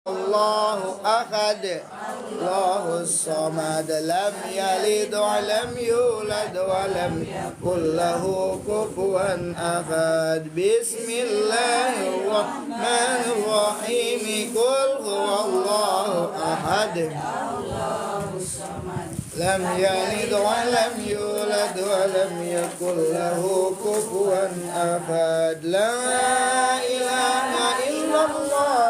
Allahu ahad, Allahus samad, lam yalid wa lam yulad wa lam yakul lahu kufuwan ahad. Bismillahirrahmanirrahim. Qul huwallahu ahad, lam yalid wa lam yulad wa lam yakul lahu kufuwan ahad. La ilaha illallah,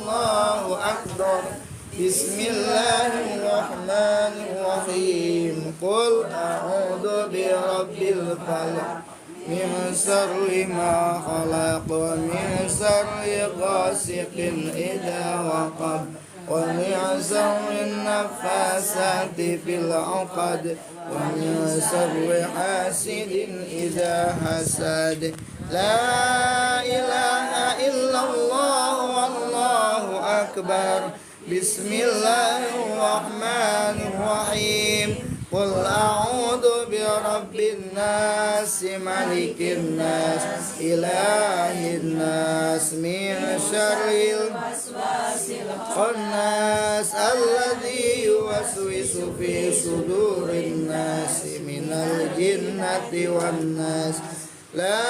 Allahu akbar. Bismillahirrahmanirrahim. Qul a'udzu birabbil falaq, min syarri ma khalaq, wa min syarri ghasiqin idza waqab, wa min syarri naffasati fil 'uqad, wa min syarri hasidin idza hasad. La ilaha illallah, wallahu akbar. Bismillahirrahmanirrahim. Qul a'udzu birabbin nas, malikin nas, ilahin nas, min syarril waswasil khannas, alladzi yuwaswisu fi sudurin nas, minal jinnati wan nas. La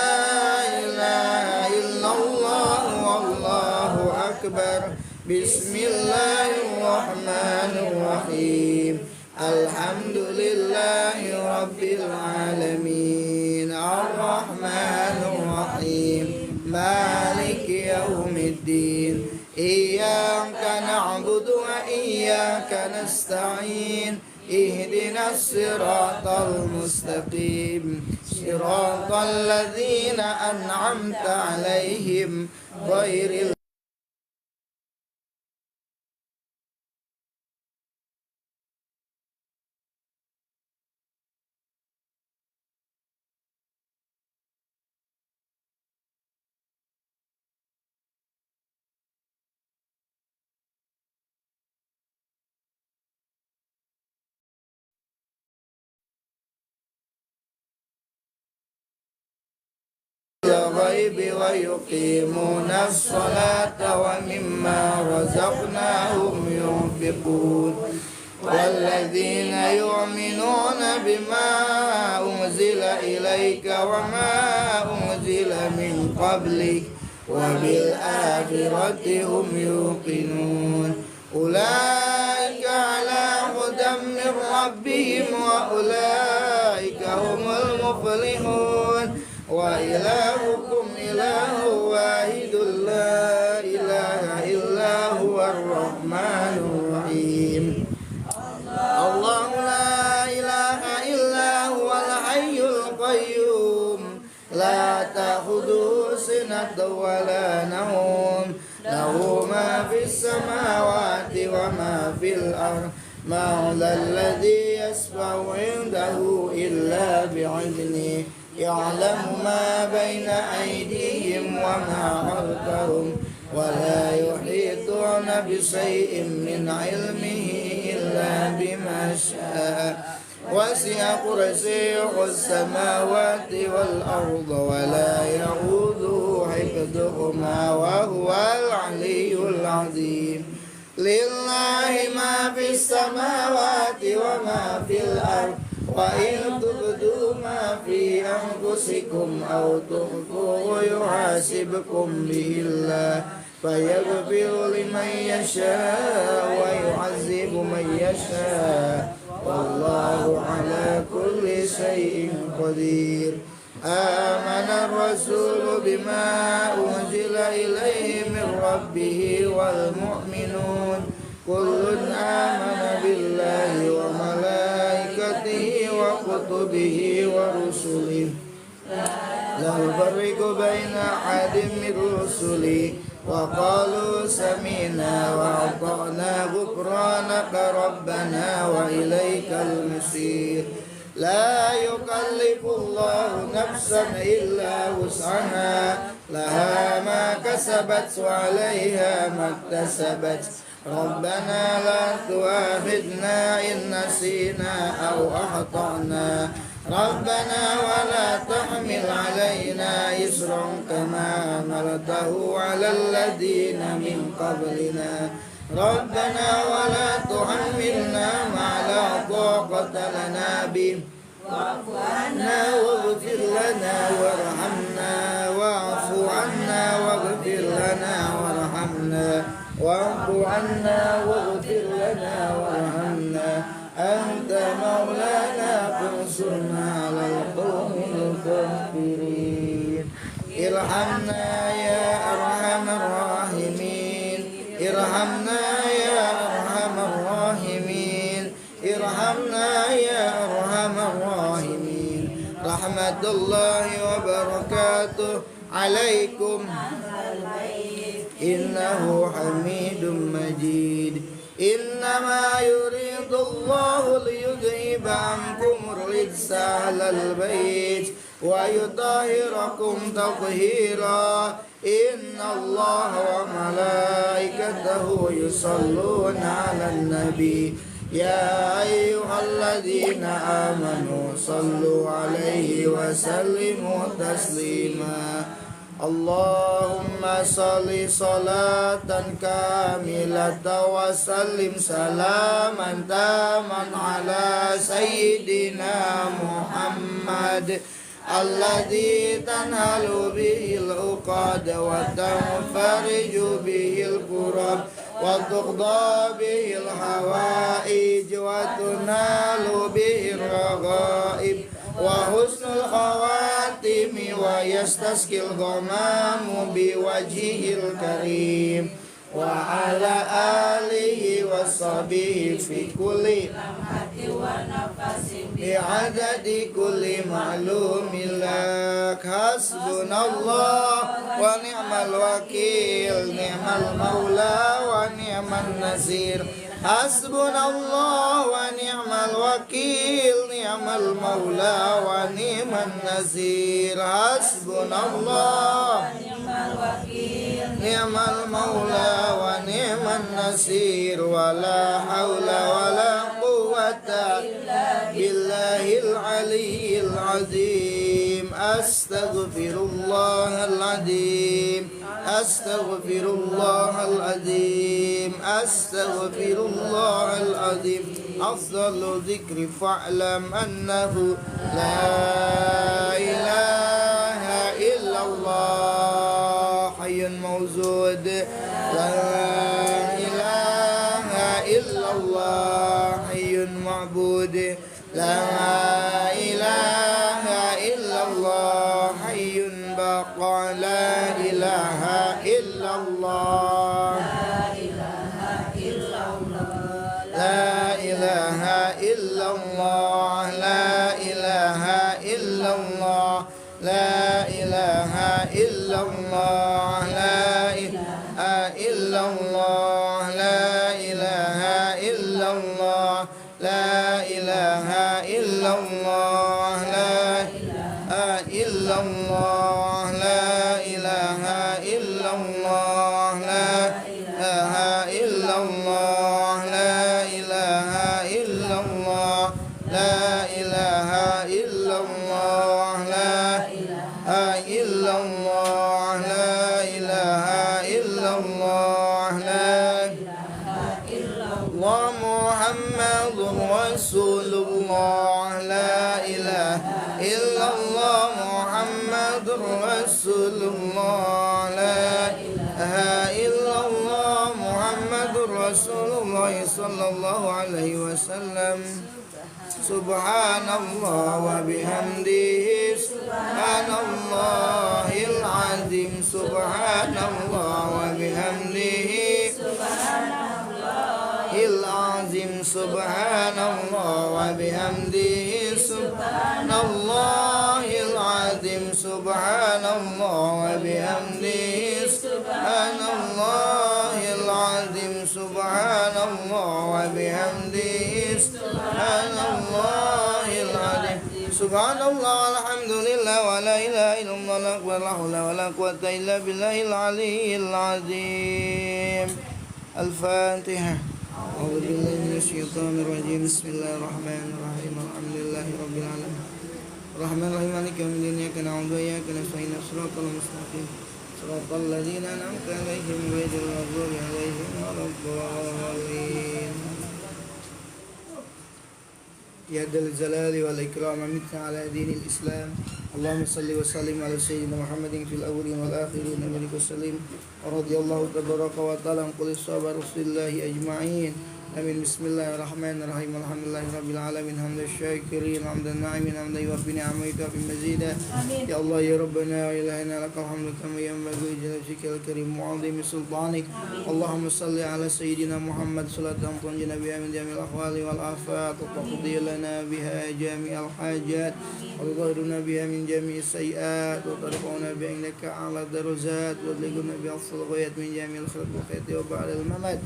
ilaha illallah, wallahu akbar. Bismillahirrahmanirrahim. Alhamdulillahi rabbil alamin, arrahmanir rahim, maliki yaumiddin. Iyyaka na'budu wa iyyaka nasta'in. Ihdinas siratal mustaqim, siratal ladzina an'amta 'alaihim ghairil الغيب ويقيمون الصلاة ومما رزقناهم ينفقون والذين يؤمنون بما أنزل إليك وما أنزل من قبلك وبالآخرة هم يوقنون أولئك على هدى من ربهم وأولئك هم المفلحون وإلهكم إله واحد لا إله إلا هو الرحمن الرحيم. الله لا إله إلا هو الحي القيوم لا تأخذه سنة ولا نوم له ما في السماوات وما في الأرض ما ذا الذي يشفع عنده إلا بعلمه يعلم ما بين أيديهم وما خلفهم ولا يحيطون بشيء من علمه إلا بما شاء وسع كرسيه السماوات والأرض ولا يؤوده حفظهما وهو العلي العظيم. لله ما في السماوات وما في الأرض وإن تبدوا ما في أنفسكم أو تخفوه يحاسبكم به الله فيغفر لمن يشاء ويعذب من يشاء والله على كل شيء قدير. آمن الرسول بما أنزل إليه من ربه والمؤمنون كل آمن بالله وملائكته وكتبه ورسله لا نفرق بين أحد من رسله وقالوا سمعنا وأطعنا غفرانك ربنا وإليك المصير. لا يكلف الله نفسا إلا وسعها لها ما كسبت وعليها ما اكتسبت. ربنا لا تؤاخذنا إن نسينا أو أخطأنا ربنا ولا تحمل علينا إصرا كما حملته على الذين من قبلنا ربنا ولا تحملنا ما لا طاقة لنا به واعف عنا واغفر لنا وارحمنا واعف عنا واغفر لنا وارحمنا واعف عنا واغفر لنا وارحمنا أنت مولانا فانصرنا على القوم الكافرين ارحمنا يا أرحم الراحمين ارحمنا يا أرحم الراحمين ارحمنا يا أرحم الراحمين رحمة الله وبركاته عليكم إنه حميد مجيد إنما يريد الله ليذهب عنكم الرجس أهل البيت ويطهركم تطهيرا إن الله وملائكته يصلون على النبي يا أيها الذين آمنوا صلوا عليه وسلموا تسليما اللهم صل صلاة كاملة وسلم سلاما تاما على سيدنا محمد الذي تنهل به العقد وتنفرج به الكرب وتقضى به الحوائج وتنال به الرغائب وحسن الخواتم ويستسقي الغمام بوجهه الكريم وعلى آله وصحبه في كل لمحة ونفس بعدد كل معلوم لك حسبنا الله ونعم الوكيل نعم المولى ونعم النصير حسبنا الله ونعم الوكيل نعم المولى ونعم النصير حسبنا الله ونعم الوكيل نعم المولى ونعم النصير ولا حول ولا قوة إلا بالله العلي العظيم أستغفر الله العظيم أستغفر الله العظيم أستغفر الله العظيم أفضل ذكر فاعلم أنه لا إله إلا الله حي موجود لا إله إلا الله حي معبود لا إله إلا الله حي بقى لا إله إلا الله لا إله إلا الله لا إله إلا الله لا إله إلا الله لا إله إلا الله لا إله إلا الله لا إله إلا الله لا إله إلا الله لا إله إلا الله لا إله إلا الله لا إله إلا الله لا إله إلا الله لا إله إلا الله لا إله إلا الله لا الله محمد رسول الله لا إله إلا الله محمد رسول الله لا إله إلا الله محمد رسول الله صلى الله عليه وسلم سبحان الله وبحمده سبحان الله العظيم سبحان الله وبحمده سبحان الله العظيم سبحان الله وبحمده سبحان الله العظيم سبحان الله وبحمده سبحان الله العظيم سبحان الله وبحمده سبحان الله العظيم سبحان الله الحمد لله ولا إله إلا الله لا حول ولا قوة إلا بالله العلي العظيم الفاتحة أعوذ بالله من الشيطان الرجيم بسم الله الرحمن الرحيم الحمد لله رب العالمين الرحمن الرحيم مالك يوم الدين إياك نعبد وإياك نستعين صراط المستقيم صراط الذين أنعمت عليهم غير المغضوب عليهم ولا الضالين يا ذا الجلال والإكرام أمتنا على دين الإسلام اللهم صل وسلم على سيدنا محمد في الأولين والآخرين وبارك وسلم ورضي الله تبارك وتعالى عن كل الصحابة رسول الله أجمعين آمين. بسم الله الرحمن الرحيم الحمد لله رب العالمين حمد الشاكرين حمد الناعمين حمد يوفي نعمه ويكافئ مزيدا يا الله يا ربنا يا إلهنا لك الحمد كما ينبغي لجلالك الكريم وعظيم سلطانك اللهم صل على سيدنا محمد صلاة تنجينا بها من جميع الأحوال والآفات وتقضي لنا بها جميع الحاجات وتطهرنا بها من جميع السيئات وترفعنا بها إنك أعلى الدرجات وتبلغنا بها أقصى الغايات من جميع الخيرات والخيرات وبعد الممات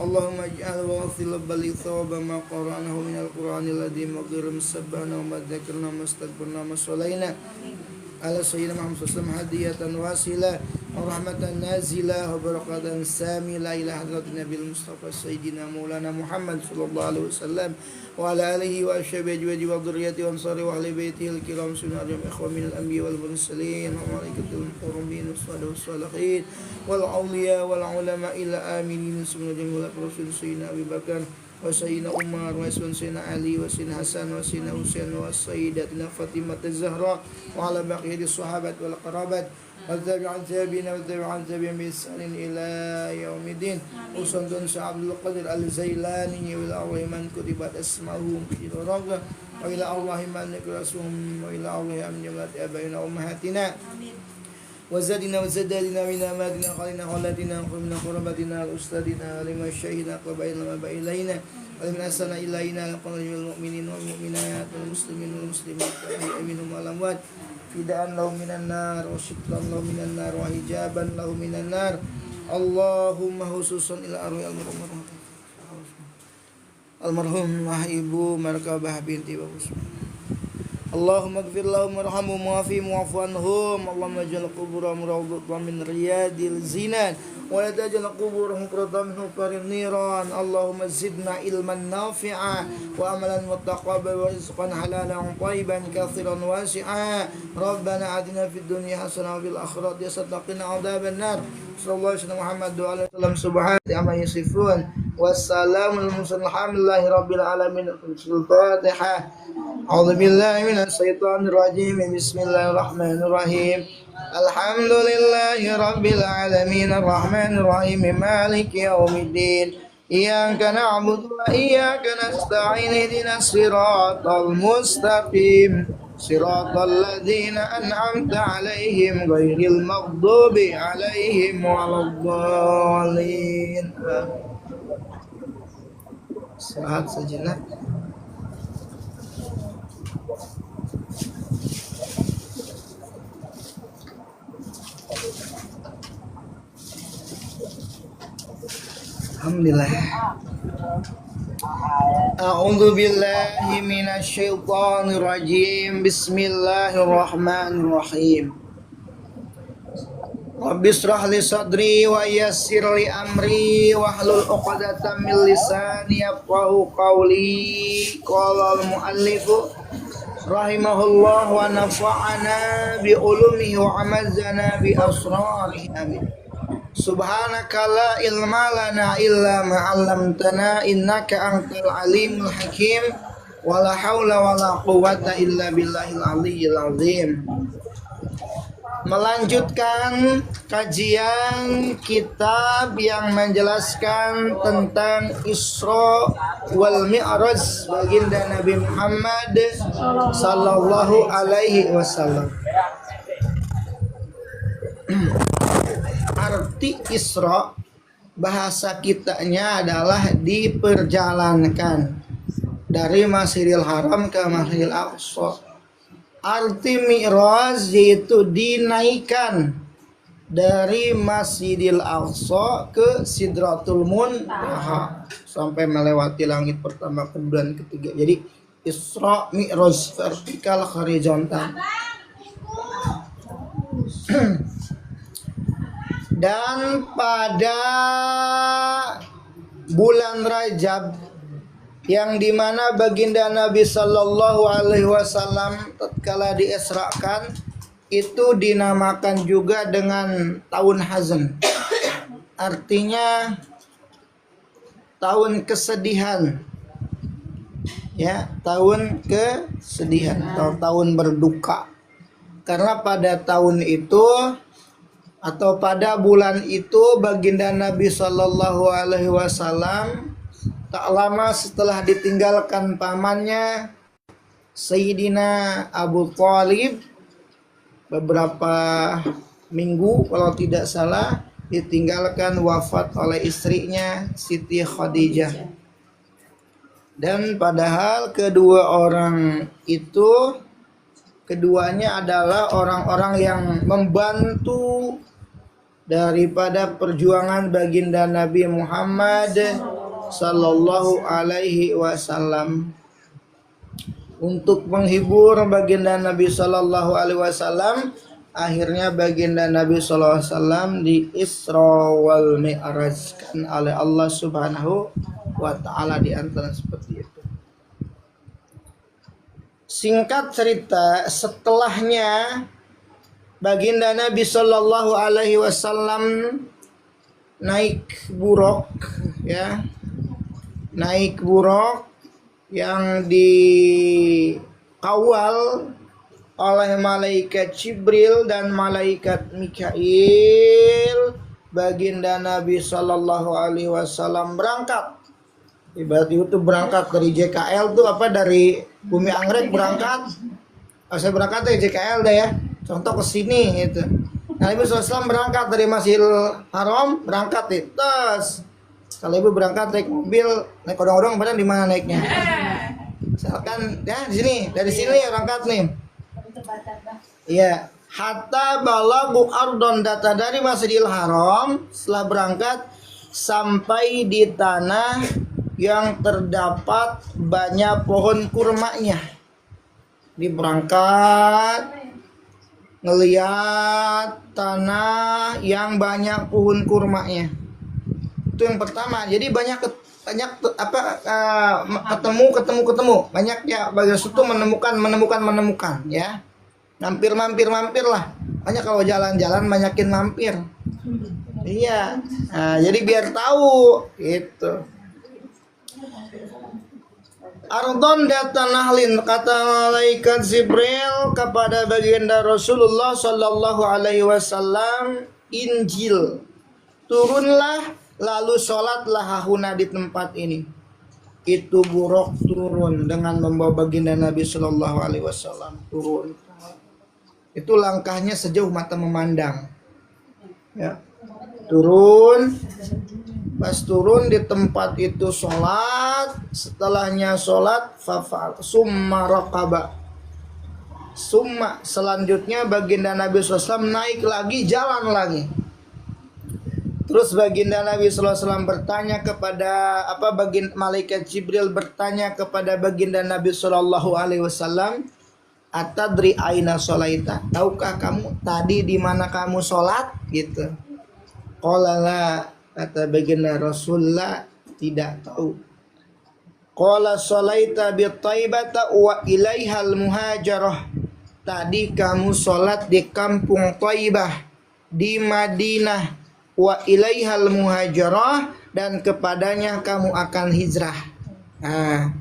اللهم اجعل واغفر بلغ ثواب ما قرأناه من القرآن الذي مغفر مسبحنا وما ذكرنا وما استغفرنا وما صلينا على سيدنا محمد صلى الله عليه وسلم هدية واصلة ورحمة نازلة وبركة ساملة إلى حضرة النبي المصطفى سيدنا مولانا محمد صلى الله عليه وسلم وعلى آله وأصحابه أجمعين وذريته وأنصاره وأهل بيته الكرام سنة الإخوة من الأنبياء والمرسلين وملائكة المقربين والصالحين والأولياء والعلماء إلى آمين سبحان جميع الرسول سيدنا أبي بكر وسيدنا عمر وسيدنا علي وسيدنا حسن وسيدنا حسين وسيدتنا فاطمة الزهراء وعلى بقية الصحابة والقرابات والتابعين تابعين والتابعين تابعين بإحسان إلى يوم الدين وصندون عبد القادر الجيلاني وإلى الله من كتبت أسماءهم في الرغبة وإلى الله من نكرسهم وإلى الله من جملة آبائنا وأمهاتنا وزادنا وزدادنا من أماتنا قالنا خلاتنا ومن قربتنا وأستاذنا لما شهدنا قبائل ما بإلينا ولمن أحسن إلينا لقنا المؤمنين والمؤمنات والمسلمين والمسلمات والأحياء منهم والأموات فداء لهم من النار وشكرا لهم من النار وحجابا لهم من النار اللهم خصوصا إلى أرواح المرحوم Ibu Markabah binti Bagus Allahumma gfir lahum warhamhum wa'afihim wa'fu anhum Allahumma ja'al quburahum rawdatan min riyadil zinan wa la taj'al quburahum quratan min hufarin niran Allahumma zidna ilman nafi'a wa amalan muttaqabbal wa rizqan halalan thayyiban katsiran wasi'a Rabbana atina fid dunya hasanah wa fil akhirati hasanah wa qina adzaban nar sallallahu alaihi Muhammad wa alihi wasallam subhanallahi amma yasifun wassalamu alhamdulillahi rabbil alamin al-Fatihah أعوذ بالله من الشيطان الرجيم بسم الله الرحمن الرحيم الحمد لله رب العالمين الرحمن الرحيم مالك يوم الدين إياك نعبد وإياك نستعين اهدنا الصراط المستقيم صراط الذين أنعمت عليهم غير المغضوب عليهم ولا الضالين Sehat sejenak. Alhamdulillah. A'udzu billahi minasy syaithanir rajim. Bismillahirrahmanirrahim. Rabbi shrah li sadri wa yassir li amri wahlul 'uqdatam min lisani yafqahu qawli. Qala al-muallif rahimahullah wa nafa'ana bi ulumihi wa amazana bi asrarihi amin. Subhanaka la ilma lana illa ma 'allamtana innaka antal alimul hakim wa la haula wa la quwwata illa billahil aliyyil azim. Melanjutkan kajian kitab yang menjelaskan tentang Isra wal Mi'raj baginda Nabi Muhammad sallallahu alaihi wasallam. Arti Isra bahasa kitanya adalah diperjalankan dari Masjidil Haram ke Masjidil Aqsa. Arti Mi'raj yaitu dinaikkan dari Masjidil Aqsa ke Sidratul Muntaha sampai melewati langit pertama, kedua, dan ketiga. Jadi Isra Mi'raj vertikal horizontal. Dan pada bulan Rajab yang dimana baginda Nabi Sallallahu Alaihi Wasallam tatkala diisrakan itu dinamakan juga dengan tahun hazan, artinya tahun kesedihan, ya, tahun kesedihan atau tahun berduka, karena pada tahun itu atau pada bulan itu baginda Nabi Sallallahu Alaihi Wasallam tak lama setelah ditinggalkan pamannya Sayyidina Abu Thalib, beberapa minggu kalau tidak salah, ditinggalkan wafat oleh istrinya Siti Khadijah. Dan padahal kedua orang itu keduanya adalah orang-orang yang membantu daripada perjuangan baginda Nabi Muhammad Sallallahu Alaihi Wasallam. Untuk menghibur baginda Nabi Sallallahu Alaihi Wasallam, akhirnya baginda Nabi Sallallahu Alaihi Wasallam di Isra wal Mi'rajkan oleh Allah Subhanahu wa Ta'ala, di antara seperti itu. Singkat cerita, setelahnya baginda Nabi Sallallahu Alaihi Wasallam naik buruk, ya, naik buruk yang dikawal oleh malaikat Jibril dan malaikat Mikail. Baginda Nabi Sallallahu Alaihi Wasallam berangkat. Ibarat itu berangkat dari JKL tuh apa, dari Bumi Anggrek berangkat. Saya berangkat dari JKL deh ya. Contoh ke sini gitu. Nabi SAW berangkat dari Masjidil Haram, berangkat itu. Terus kalau ibu berangkat naik mobil, naik odong-odong, padahal di mana naiknya? Misalkan ya di sini, dari sini berangkat nih. Iya, hatta balagu ardon, data dari Masjidil Haram, setelah berangkat sampai di tanah yang terdapat banyak pohon kurmanya. Diberangkat ngeliat tanah yang banyak pohon kurmanya. Itu yang pertama. Jadi banyak ketemu banyak ya, bagi situ menemukan ya, mampir lah, banyak kalau jalan-jalan banyakin mampir, iya. Nah, jadi biar tahu gitu. Ardon data nahlin, kata malaikat Jibril kepada baginda Rasulullah Sallallahu Alaihi Wasallam, Injil turunlah, lalu sholatlah hahuna, di tempat ini. Itu buruk turun dengan membawa baginda Nabi Sallallahu Alaihi Wasallam turun. Itu langkahnya sejauh mata memandang, ya, turun. Pas turun di tempat itu sholat, setelahnya sholat fafal summa raqaba, summa selanjutnya baginda Nabi SAW naik lagi, jalan lagi. Terus baginda Nabi SAW bertanya kepada malaikat Jibril bertanya kepada baginda Nabi SAW, atadri aina sholaita, tahukah kamu tadi di mana kamu sholat gitu? Qala la, kata baginda Rasulullah, tidak tahu. Qala sholaita bi Thaibata wa ilaihal muhajarah, tadi kamu sholat di kampung Thaibah di Madinah, wa ilaihal muhajarah, dan kepadanya kamu akan hijrah. Nah,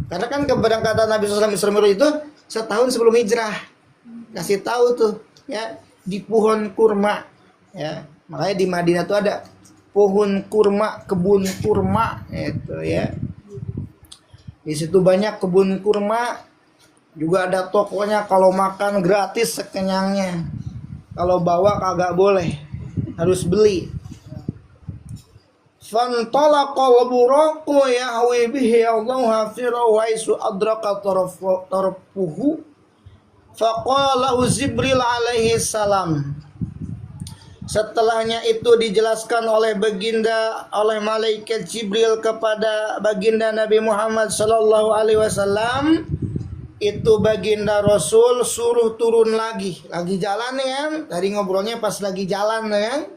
karena kan keberangkatan Nabi SAW Isra Mi'raj itu setahun sebelum hijrah. Kasih tahu tuh ya, di pohon kurma ya. Makanya di Madinah tuh ada pohon kurma, kebun kurma itu ya. Di situ banyak kebun kurma, juga ada tokonya, kalau makan gratis sekenyangnya. Kalau bawa kagak boleh, harus beli. Fantalaqal buraqu yahwi bihi Allahu hafira wa isu adraka tarfuhu faqala Jibril alaihi salam. Setelahnya itu dijelaskan oleh malaikat Jibril kepada baginda Nabi Muhammad sallallahu alaihi wasallam, itu baginda Rasul suruh turun lagi jalan ya. Tadi ngobrolnya pas lagi jalan ya.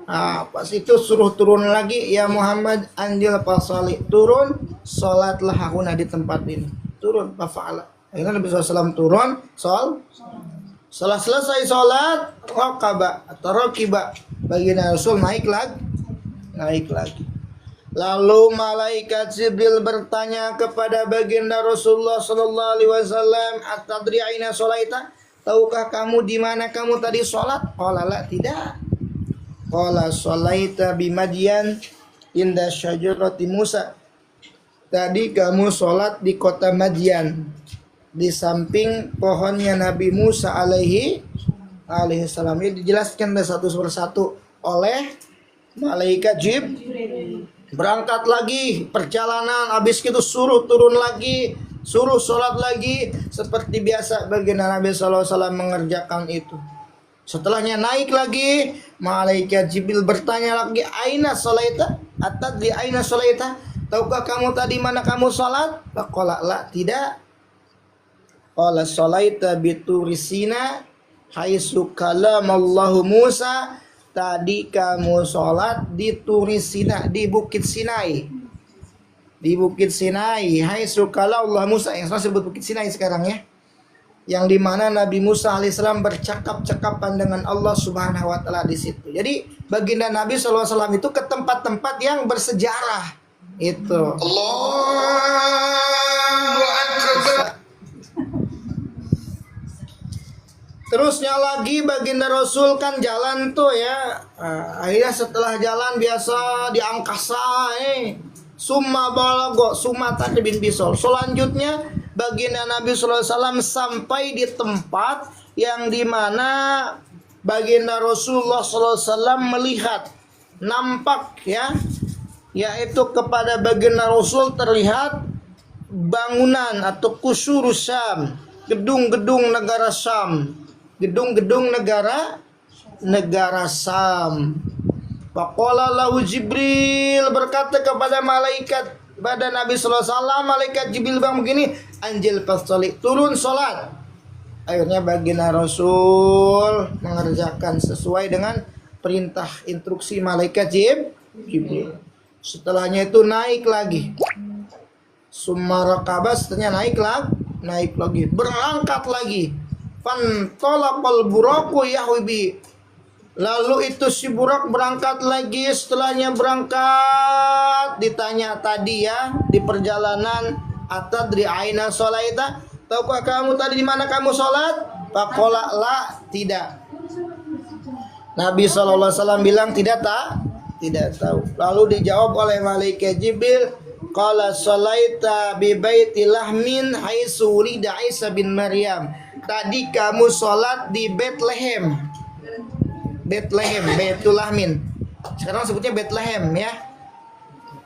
Nah, pas itu suruh turun lagi, ya Muhammad anjil pasali, turun Salatlah aku di tempat ini. Turun fa'ala. Akhirnya Nabi SAW turun, setelah selesai salat, raqaba atau raqiba, baginda Rasul naik lagi. Lalu malaikat Jibril bertanya kepada baginda Rasulullah sallallahu alaihi wasallam, "Atadri aina sholaita?" Tahukah kamu di mana kamu tadi salat? Qala la, tidak. Qala sholaita bi Madyan inda syajarati Musa. Tadi kamu salat di kota Madyan, di samping pohonnya Nabi Musa alaihi salam. Ini dijelaskan satu persatu oleh malaikat Jibril. Berangkat lagi perjalanan, habis itu suruh turun lagi, suruh sholat lagi. Seperti biasa baginda Nabi SAW mengerjakan itu. Setelahnya naik lagi, malaikat Jibril bertanya lagi, "Aina sholaita? Atadri aina sholaita?" Tahukah kamu tadi mana kamu sholat? Faqala la, tidak. Qala sholaita bituri Sina haitsu kalamallahu Musa. Tadi kamu sholat di Turi Sina, di Bukit Sinai. Di Bukit Sinai, haitsu kalamallahu Musa, yang saya sebut Bukit Sinai sekarang ya. Yang dimana Nabi Musa alaihissalam bercakap-cakapan dengan Allah subhanahu wa ta'ala di situ. Jadi baginda Nabi SAW itu ke tempat-tempat yang bersejarah. Itu Allahu Akbar. Terusnya lagi baginda Rasul kan jalan tuh ya. Akhirnya setelah jalan biasa di angkasa summa balago sumata bin bisol. Selanjutnya baginda Nabi SAW sampai di tempat yang dimana baginda Rasulullah SAW melihat, nampak ya, yaitu kepada baginda Rasul terlihat bangunan atau kusurus Syam, gedung-gedung negara Syam, gedung-gedung negara Syam. Faqala lahu Jibril, berkata kepada malaikat pada Nabi sallallahu alaihi wasallam, malaikat Jibril bang begini, "Anjil fasali, turun salat." Akhirnya baginda Rasul mengerjakan sesuai dengan perintah instruksi malaikat Jibril. Setelahnya itu naik lagi. Summa raqaba, setelahnya naik lagi, berangkat lagi. Fantalaqal buraqu yahwibi. Lalu itu si burak berangkat lagi. Setelahnya berangkat, ditanya tadi ya di perjalanan, "Atadri aina sholaita?" Tahukah kamu tadi di mana kamu sholat? Faqala la, tidak. Nabi SAW bilang tidak tahu. Lalu dijawab oleh malaikat Jibril, "Qala sholaita bi baiti lahmin haitsu wulida Isa bin Maryam." Tadi kamu sholat di Bethlehem, Baitul Lahmin. Sekarang sebutnya Bethlehem ya.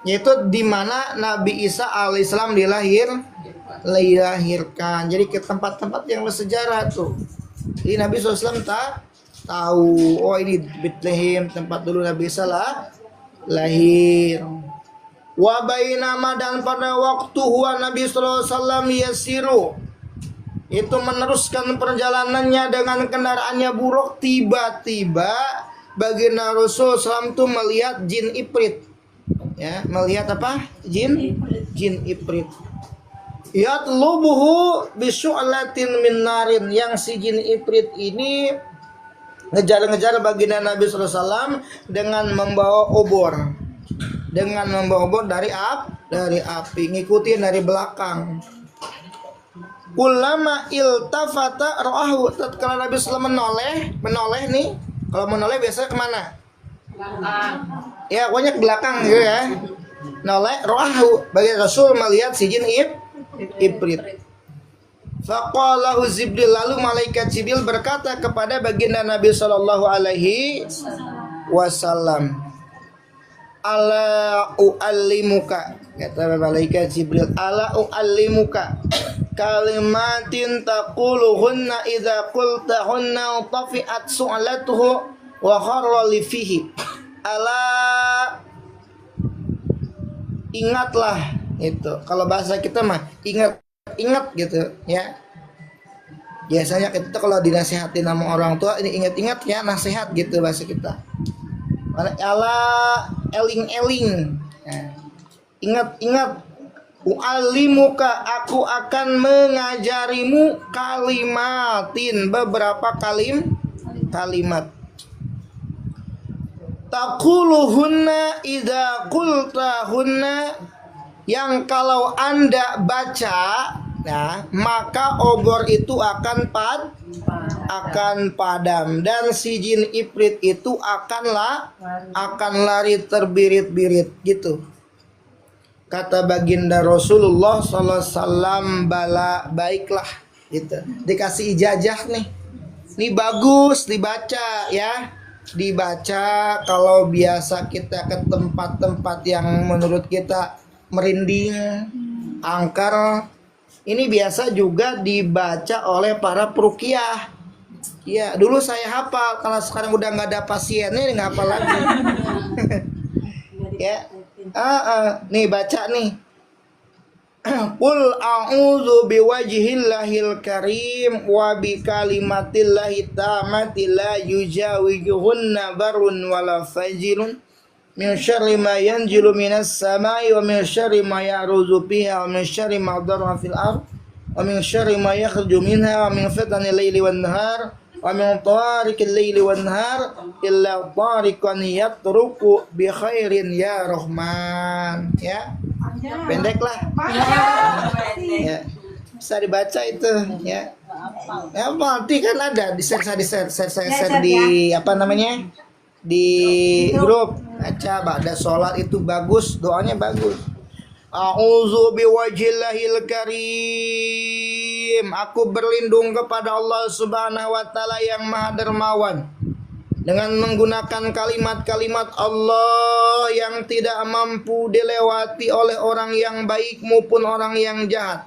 Yaitu di mana Nabi Isa alaihissalam dilahirkan. Jadi ke tempat-tempat yang bersejarah tuh. Jadi Nabi SAW tak tahu, oh ini Bethlehem, tempat dulu Nabi Isa lahir. Wa bainama, dan pada waktu huwa Nabi sallallahu alaihi wasallam yasiru, itu meneruskan perjalanannya dengan kendaraannya buruk, tiba-tiba baginda Rasul SAW itu melihat jin Ifrit. Ya, melihat apa? Jin Ifrit. Yatlubuhu bisyu'latin min narin, yang si jin Ifrit ini ngejar-ngejar baginda Nabi sallallahu alaihi wasallam dengan membawa obor. Dari api, ngikutin dari belakang. Ulama iltafata ra'ahu, tatkala Nabi SAW menoleh nih. Kalau menoleh biasanya kemana? Belakang. Ya, pokoknya ke belakang gitu ya. Noleh ra'ahu, bagi Rasul melihat si jin Ifrit. Faqalahu Jibril, lalu malaikat Jibril berkata kepada baginda Nabi sallallahu alaihi wasallam, "Ala u'allimuka," kata malaikat Jibril, "Ala u'allimuka kalimatin taquluhunna idza qultahunna tafi'at su'latuhu wa kharra li fihi." Ala, ingatlah itu. Kalau bahasa kita mah ingat gitu ya. Biasanya kita kalau dinasihatin sama orang tua, ini ingat-ingat ya, nasihat gitu bahasa kita. Ala eling-eling ya. Ingat U'allimuka, aku akan mengajarimu kalimatin, beberapa kalimat. Taquluhunna idza qultahunna, yang kalau Anda baca, nah, maka obor itu akan padam, dan si jin ifrit itu akan lari terbirit-birit gitu. Kata baginda Rasulullah sallallahu alaihi wasallam, bala, baiklah gitu. Dikasih ijazah nih. Ini bagus dibaca ya. Dibaca kalau biasa kita ke tempat-tempat yang menurut kita merinding, angker. Ini biasa juga dibaca oleh para peruqyah. Ya, dulu saya hafal, kalau sekarang udah nggak ada pasiennya nggak hafal lagi. Ya. Nih baca nih. Qul a'udzu biwajhillahil karim wa bi kalimatillahi tammati la yujawizuhunna barun wala fajirun min syarri ma yanzilu minas samai wa min syarri ma ya'ruzu biha wa min syarri ma darra fil ard wa min syarri ma yakhruju minha wa min fitnil laili wan nahar wa min tariqil laili wan nahar illa tariqan yatruku bi khairin ya rahman. Ya, pendek lah ya, bisa dibaca itu ya. Ya nanti kan ada di share di apa namanya, di grup. Baca ba'da sholat itu bagus, doanya bagus. A'udzu biwajhillahil karim, aku berlindung kepada Allah Subhanahu wa taala yang Maha Dermawan, dengan menggunakan kalimat-kalimat Allah yang tidak mampu dilewati oleh orang yang baik maupun orang yang jahat.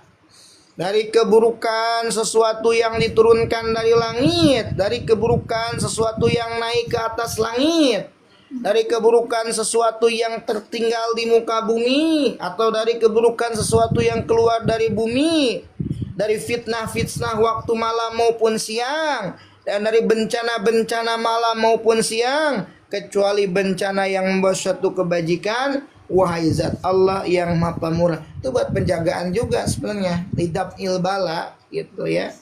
Dari keburukan sesuatu yang diturunkan dari langit, dari keburukan sesuatu yang naik ke atas langit, dari keburukan sesuatu yang tertinggal di muka bumi, atau dari keburukan sesuatu yang keluar dari bumi, dari fitnah-fitnah waktu malam maupun siang, dan dari bencana-bencana malam maupun siang, kecuali bencana yang membawa suatu kebajikan. Wahai zat Allah yang maha pemurah. Itu buat penjagaan juga sebenarnya, lidab ilbala gitu ya.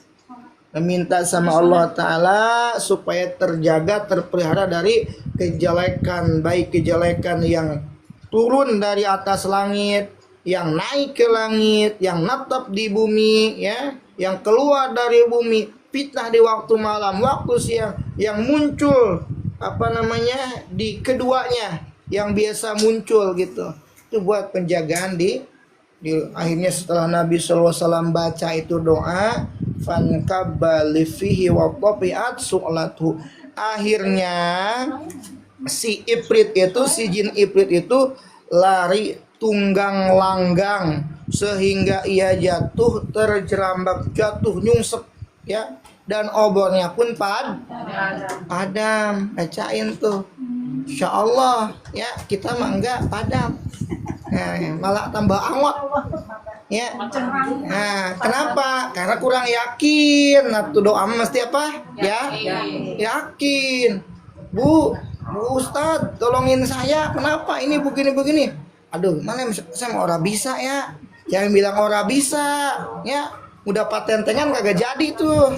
Meminta sama Allah Ta'ala supaya terjaga, terpelihara dari kejelekan, baik kejelekan yang turun dari atas langit, yang naik ke langit, yang natap di bumi ya, yang keluar dari bumi, fitnah di waktu malam, waktu siang, yang muncul di keduanya, yang biasa muncul gitu. Itu buat penjagaan di akhirnya setelah Nabi SAW baca itu doa, fankabali fihi wa qafiat su'latu. Akhirnya si ifrit itu, si jin ifrit itu lari tunggang langgang sehingga ia jatuh, terjerambab, jatuh nyungsep ya, dan obornya pun padam. Bacain tuh, insya Allah ya, kita mah enggak padam, nah, malah tambah awet ya. Nah, kenapa? Karena kurang yakin. Nah, tuh doa mesti apa? Ya, yakin. Bu Ustadz, tolongin saya. Kenapa ini begini? Aduh, mana saya mau orang bisa ya? Jangan bilang orang bisa ya. Udah patentengan kagak jadi tuh.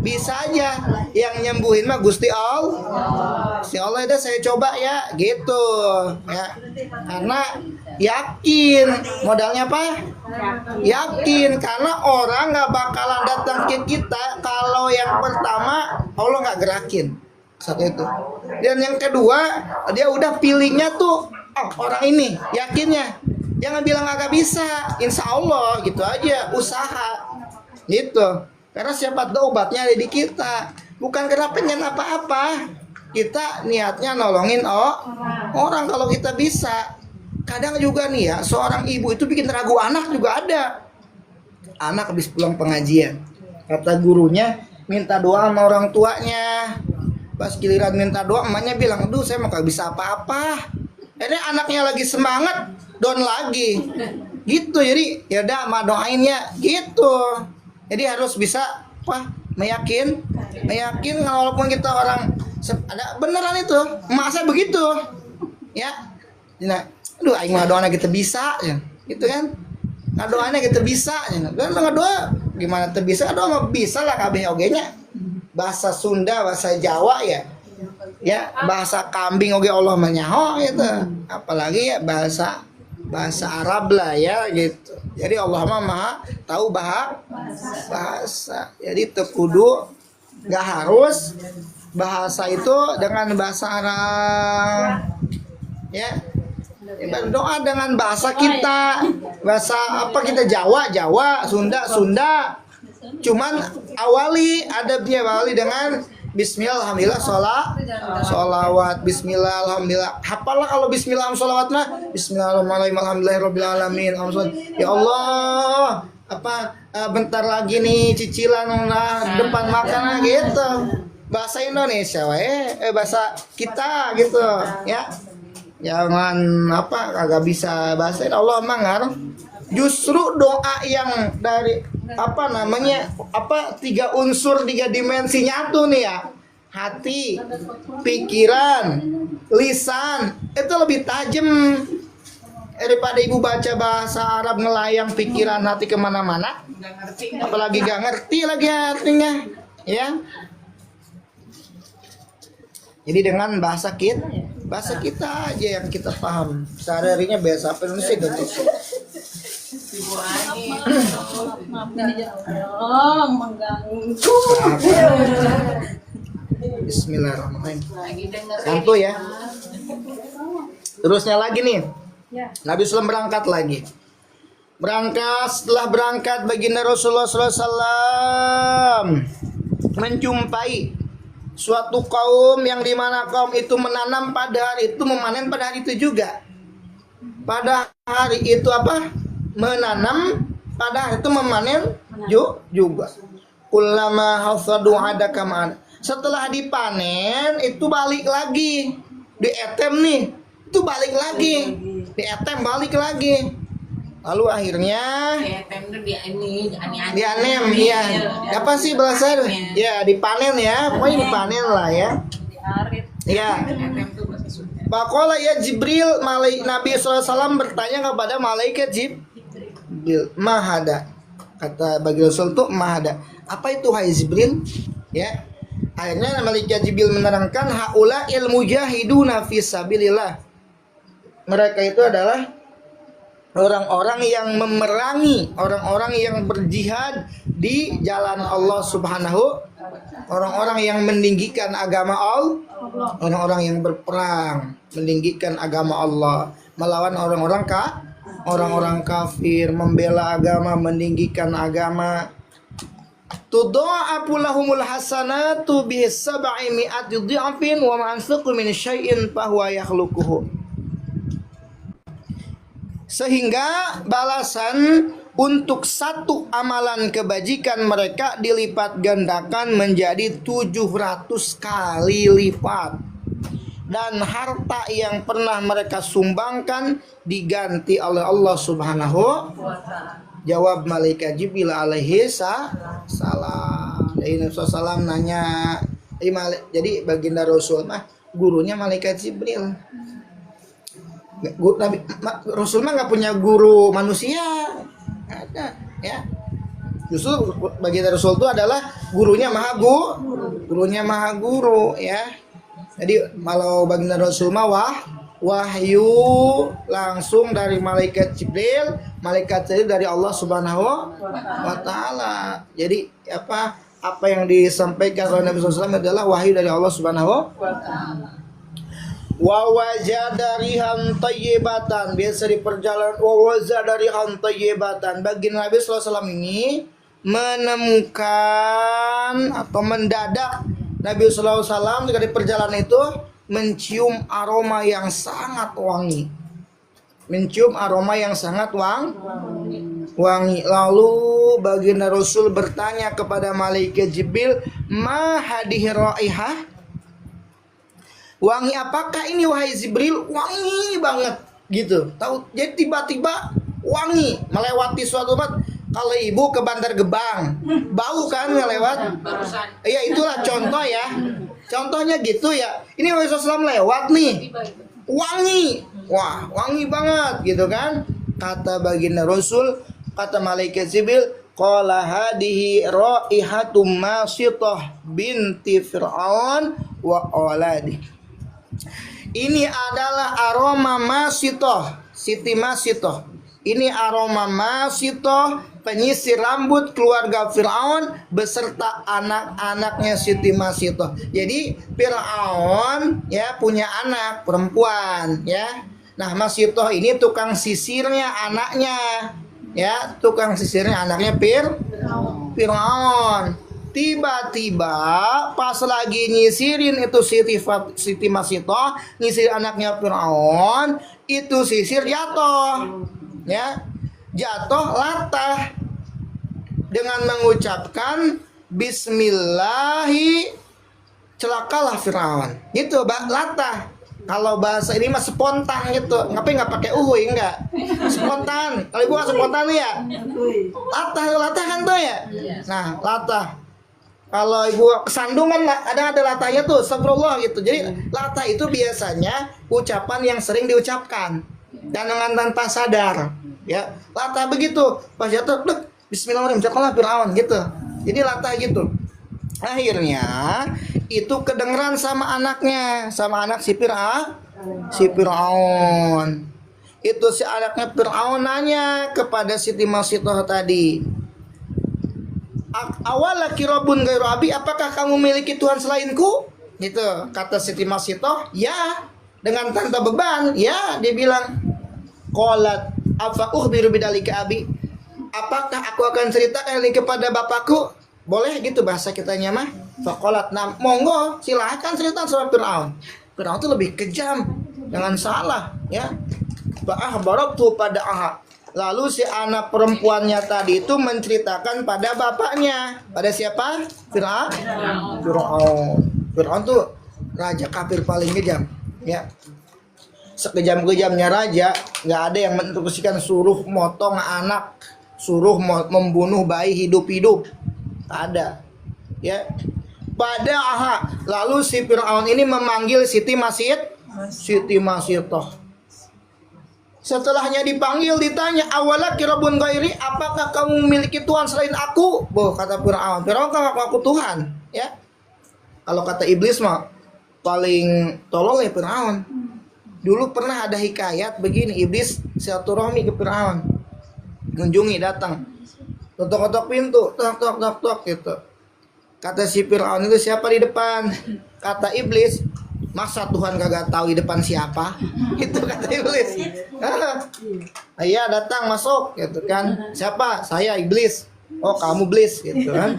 Bisa aja. Yang nyembuhin mah Gusti Allah. Gusti Allah udah saya coba ya, gitu ya. Karena yakin. Modalnya apa? Yakin. Karena orang gak bakalan datang ke kita kalau yang pertama Allah gak gerakin. Satu itu. Dan yang kedua, dia udah pilihnya tuh, orang ini yakinnya. Jangan bilang agak bisa. Insya Allah gitu aja, usaha gitu. Karena siapa tahu obatnya ada di kita, bukan karena pengen apa-apa. Kita niatnya nolongin orang. Kalau kita bisa. Kadang juga nih ya, seorang ibu itu bikin ragu anak juga ada. Anak habis pulang pengajian, kata gurunya minta doa sama orang tuanya. Pas giliran minta doa, emaknya bilang, aduh saya mah gak bisa apa-apa. Ini anaknya lagi semangat, down lagi gitu. Jadi ya udah mah doain ya gitu. Jadi harus bisa meyakin walaupun kita orang ada beneran itu. Emak saya begitu ya. Nah, aduh aing mah doana kita bisa ya. Gitu kan. ngadoanya gitu bisa dan ngadoa gimana teu bisa ngadoa mah bisa lah kabeh oge nya. Bahasa Sunda, bahasa Jawa ya bahasa kambing oge Allah mah nyaho gitu. Apalagi ya bahasa Arab lah ya gitu. Jadi Allah mah maha tahu bahasa. Jadi teu kudu enggak harus bahasa itu dengan bahasa Arab. Ya. Berdoa dengan bahasa kita. Bahasa apa kita Jawa, Sunda. Cuman awali adabnya dengan bismillah alhamdulillah sholawat bismillah alhamdulillah. Hafalah kalau bismillah sholawat mah bismillahirrahmanirrahim alhamdulillahirabbil alamin. Ya Allah, bentar lagi nih cicilan depan makanan gitu. Bahasa Indonesia bahasa kita gitu ya. Jangan kagak bisa bahasa Allah mah justru doa yang dari tiga unsur 3 dimensi nyatu nih ya. Hati, pikiran, lisan itu lebih tajam daripada ibu baca bahasa Arab ngelayang pikiran hati kemana-mana. Apalagi gak ngerti lagi artinya ya. Jadi dengan bahasa kita aja yang kita paham. Sehari-harinya bahasa apa Indonesia gitu. Ibu Ani, mengganggu. Bismillahirrahmanirrahim. Santu ya. Terusnya lagi nih. Nabi SAW berangkat lagi. Setelah berangkat baginda Rasulullah SAW menjumpai suatu kaum yang dimana kaum itu menanam pada hari itu, memanen pada hari itu juga. Pada hari itu menanam, pada hari itu memanen juga. Kullama hasadu adakaman. Setelah dipanen itu balik lagi. Dietem nih, itu balik lagi. Dietem balik lagi. Lalu akhirnya dianem ya. Apa sih bahasa? Ya, dipanen ya. Pokoknya dipanen lah ya. Ya. Faqala ya Jibril, Nabi SAW bertanya kepada malaikat Jibril, mahada. Kata bagi Rasul tuh mahada. Apa itu hai Jibril? Ya. Akhirnya malaikat Jibril menerangkan haula ilmu jahiduna fi sabilillah. Mereka itu adalah orang-orang yang memerangi, orang-orang yang berjihad di jalan Allah Subhanahu, orang-orang yang meninggikan agama Allah, orang-orang yang berperang meninggikan agama Allah, melawan orang-orang kafir, membela agama, meninggikan agama. Tudha'afu lahumul hasanatu bi 700 dha'fin wa ma anfaqu min syai'in fa huwa yakhluquhu. Sehingga balasan untuk satu amalan kebajikan mereka dilipat gandakan menjadi 700 kali lipat. Dan harta yang pernah mereka sumbangkan diganti oleh Allah Subhanahu. Jawab malaikat Jibril alaihi salam. Nabi SAW nanya, jadi baginda Rasul gurunya malaikat Jibril. Rasul mah nggak punya guru manusia, ada ya. Justru baginda Rasul itu adalah gurunya maha guru ya. Jadi kalau baginda Rasul mah wahyu langsung dari malaikat Jibril, malaikat Jibril dari Allah Subhanahu wa taala. Jadi apa yang disampaikan oleh Nabi SAW adalah wahyu dari Allah Subhanahu wa taala. Wa wajada rihan tayyibatan, biasa di perjalanan wa wajada rihan tayyibatan. Baginda Nabi SAW ini menemukan atau mendadak Nabi SAW ketika di perjalanan itu mencium aroma yang sangat wangi. Lalu baginda Rasul bertanya kepada malaikat Jibril, ma hadhihi raihah? Wangi apakah ini wahai Jibril? Wangi banget gitu. Tahu, jadi tiba-tiba wangi melewati suatu tempat. Kalau ibu ke Bantar Gebang, bau kan ngelewat? Iya, itulah contoh ya. Contohnya gitu ya. Ini Rasulullah lewat nih, wangi, wah wangi banget gitu kan? Kata baginda Rasul, Kata malaikat Jibril, qala hadihi raihatum masitah binti Fir'aun wa auladi. Ini adalah aroma Masitoh, Siti Masitoh. Ini aroma Masitoh, penyisir rambut keluarga Fir'aun beserta anak-anaknya Siti Masitoh. Jadi Fir'aun ya punya anak perempuan ya. Nah Masitoh ini tukang sisirnya anaknya ya, tukang sisirnya anaknya Fir'aun. Tiba-tiba pas lagi nyisirin itu Siti Masitoh, nyisir anaknya Fir'aun, itu sisir jatuh ya, jatuh latah dengan mengucapkan Bismillahi, celakalah Fir'aun gitu latah. Kalau bahasa ini mah spontan gitu, ngapain nggak pakai uhui, enggak spontan. Kalau ibu nggak spontan ya latah kan tuh ya. Nah latah, kalau ibu kesandungan ada latahnya tuh, astagfirullah gitu. Jadi latah itu biasanya ucapan yang sering diucapkan dan dengan tanpa sadar ya. Latah begitu pas jatuh Bismillahirrahmanirrahim, celakalah Fir'aun gitu. Jadi latah gitu. Akhirnya itu kedengeran sama anaknya, sama anak si Fir'aun. Itu si anaknya Fir'aun nanya kepada Siti Masitoh tadi, awalaki robun gairu abi, apakah kamu memiliki Tuhan selainku? Gitu kata Siti Masitoh, ya, dengan tanpa beban ya. Dia bilang, qalat afa ukhbiru bidzalika abi, apakah aku akan ceritakan ini kepada bapakku? Boleh gitu bahasa kitanya mah. Faqalat nam, monggo silahkan cerita sama Fir'aun. Fir'aun itu lebih kejam, jangan salah ya. Fa'ahbaratu pada aha, lalu si anak perempuannya tadi itu menceritakan pada bapaknya. Pada siapa? Fir'aun. Fir'aun tuh raja kafir paling kejam ya. Sekejam-kejamnya raja, nggak ada yang menginstruksikan suruh motong anak, suruh membunuh bayi hidup-hidup. Ada ya. Pada aha, lalu si Fir'aun ini memanggil Siti Masitoh. Setelahnya dipanggil, ditanya, awalaki rabbun ghairi, apakah kamu memiliki Tuhan selain aku? Boh, kata Fir'aun. Fir'aun kan aku Tuhan ya. Kalau kata iblis mah paling tolol ya Fir'aun. Dulu pernah ada hikayat begini, iblis silaturahmi ke Fir'aun, mengunjungi, datang, ketok-ketok pintu, tok gitu. Kata si Fir'aun itu, siapa di depan? Kata iblis, masa Tuhan kagak tahu di depan siapa? Itu kata iblis. Iya, datang, masuk gitu kan. Siapa? Saya iblis. Oh, kamu iblis gitu kan.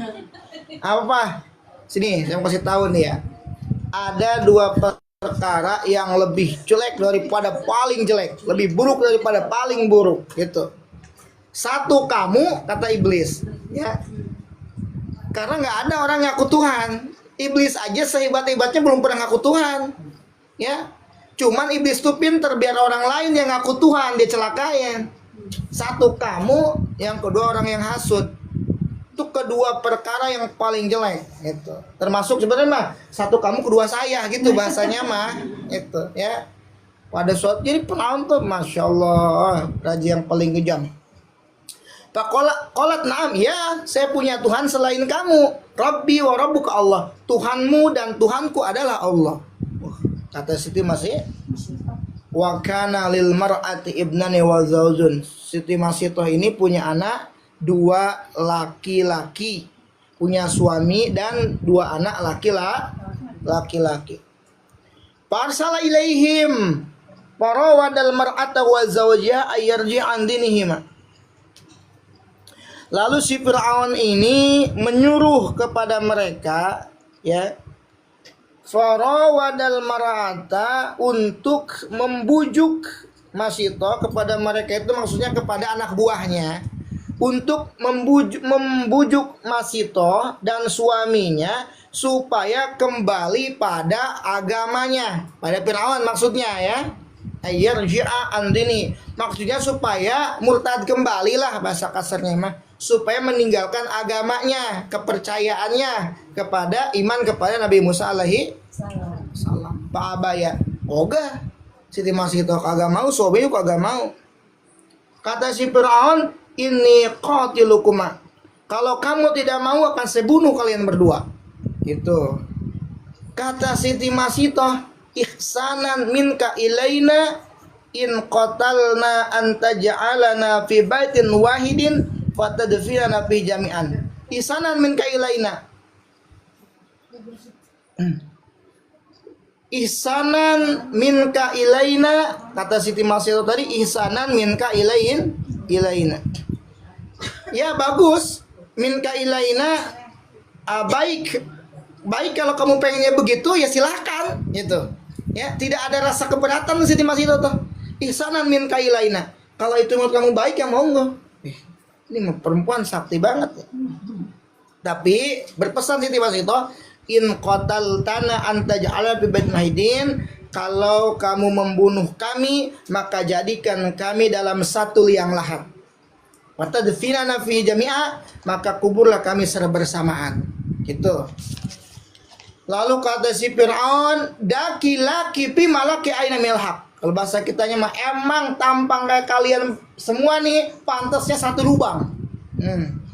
Apa? Sini, saya mau kasih tahu nih ya. Ada dua perkara yang lebih jelek daripada paling jelek, lebih buruk daripada paling buruk gitu. Satu, kamu, kata iblis ya, karena nggak ada orang ngaku Tuhan. Iblis aja sehebat-hebatnya belum pernah ngaku Tuhan ya. Cuman iblis tuh pinter, biar orang lain yang ngaku Tuhan dia celakain. Satu, kamu, yang kedua orang yang hasud. Itu kedua perkara yang paling jelek gitu. Termasuk sebenarnya mah satu kamu, kedua saya gitu bahasanya mah itu ya. Pada suatu, jadi Fir'aun tuh masya Allah raja yang paling kejam. Faqalat na'am, ya, saya punya Tuhan selain kamu. Rabbi wa rabbuka Allah, Tuhanmu dan Tuhanku adalah Allah. Kata Siti Masih, wa kana lil mar'ati ibnani wa zaujun. Siti Masitoh ini punya anak dua laki-laki, punya suami dan dua anak laki-laki. Farsala ilaihim farawadal mar'ata wa zawjaha ayarji'an dinihima. Lalu si Fir'aun ini menyuruh kepada mereka ya, farawadal mar'ata, untuk membujuk Masitoh, kepada mereka itu maksudnya kepada anak buahnya, untuk membujuk Masitoh dan suaminya supaya kembali pada agamanya, pada Fir'aun maksudnya ya. Ayarji'a andini, maksudnya supaya murtad kembalilah bahasa kasarnya mah, supaya meninggalkan agamanya, kepercayaannya kepada iman kepada Nabi Musa alaihi salam. Pak Abaya, oga Siti Masitoh kagak mau, sobe kagak mau. Kata si Fir'aun, inni qatilukuma. Kalau kamu tidak mau akan saya bunuh kalian berdua. Gitu. Kata Siti Masitoh, ihsanan minka ilaina in qatalna anta ja'alana fi baitin wahidin fatadfinana fi jami'an. Ihsanan minka ilaina. Ihsanan minka ilaina, kata Siti Masitoh tadi, ihsanan minka ilaina. Ya bagus, minka ilaina, baik kalau kamu pengennya begitu ya silahkan gitu. Ya, tidak ada rasa keberatan Siti Masitoh tuh. Ihsanan minka ilaina. Kalau itu menurut kamu baik ya monggo. Ini perempuan sakti banget ya. Tapi berpesan Siti Masitoh, in qataltana anta ja'ala fi baitin wahidin, kalau kamu membunuh kami maka jadikan kami dalam satu liang lahat. Watadfinana fi jami'a, maka kuburlah kami secara bersamaan. Gitu. Lalu kata si Fir'aun, daki laki pi malaki aina milhaq. Kalau bahasa kitanya mah emang tampang kayak kalian semua nih pantasnya satu lubang.